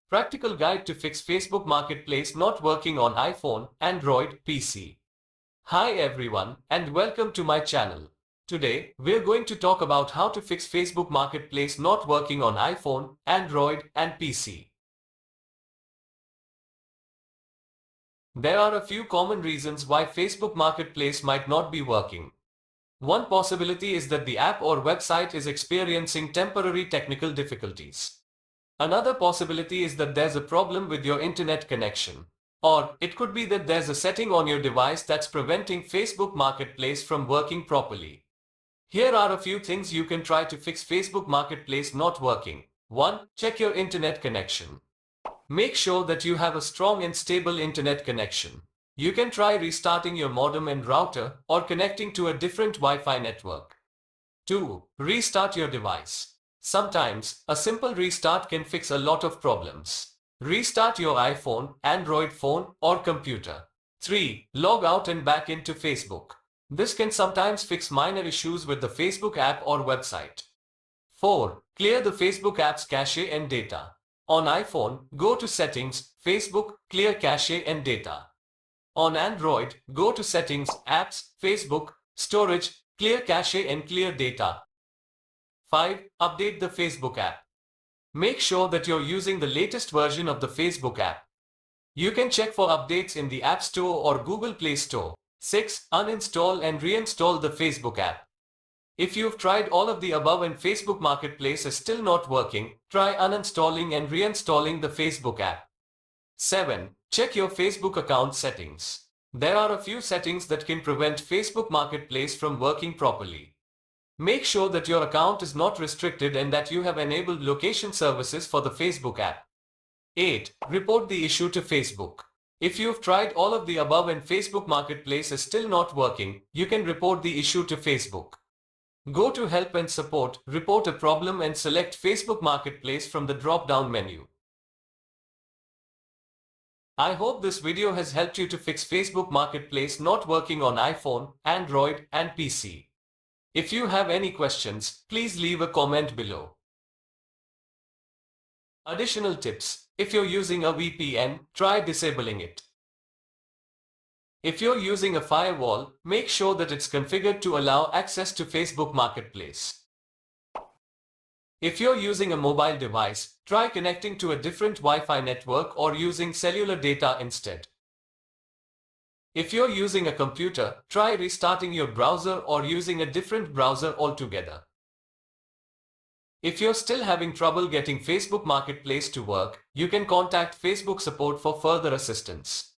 Practical guide to fix Facebook Marketplace not working on iPhone, Android, PC. Hi everyone, and welcome to my channel. Today, we're going to talk about how to fix Facebook Marketplace not working on iPhone, Android, and PC. There are a few common reasons why Facebook Marketplace might not be working. One possibility is that the app or website is experiencing temporary technical difficulties. Another possibility is that there's a problem with your internet connection. Or it could be that there's a setting on your device that's preventing Facebook Marketplace from working properly. Here are a few things you can try to fix Facebook Marketplace not working. 1. Check your internet connection. Make sure that you have a strong and stable internet connection. You can try restarting your modem and router or connecting to a different Wi-Fi network. 2. Restart your device. Sometimes, a simple restart can fix a lot of problems. Restart your iPhone, Android phone, or computer. 3. Log out and back into Facebook. This can sometimes fix minor issues with the Facebook app or website. 4. Clear the Facebook app's cache and data. On iPhone, go to Settings, Facebook, Clear Cache and Data. On Android, go to Settings, Apps, Facebook, Storage, Clear Cache and Clear Data. 5. Update the Facebook app. Make sure that you're using the latest version of the Facebook app. You can check for updates in the App Store or Google Play Store. 6. Uninstall and reinstall the Facebook app. If you've tried all of the above and Facebook Marketplace is still not working, try uninstalling and reinstalling the Facebook app. 7. Check your Facebook account settings. There are a few settings that can prevent Facebook Marketplace from working properly. Make sure that your account is not restricted and that you have enabled location services for the Facebook app. 8. Report the issue to Facebook. If you've tried all of the above and Facebook Marketplace is still not working, you can report the issue to Facebook. Go to Help and Support, report a problem and select Facebook Marketplace from the drop-down menu. I hope this video has helped you to fix Facebook Marketplace not working on iPhone, Android, and PC. If you have any questions, please leave a comment below. Additional tips: if you're using a VPN, try disabling it. If you're using a firewall, make sure that it's configured to allow access to Facebook Marketplace. If you're using a mobile device, try connecting to a different Wi-Fi network or using cellular data instead. If you're using a computer, try restarting your browser or using a different browser altogether. If you're still having trouble getting Facebook Marketplace to work, you can contact Facebook support for further assistance.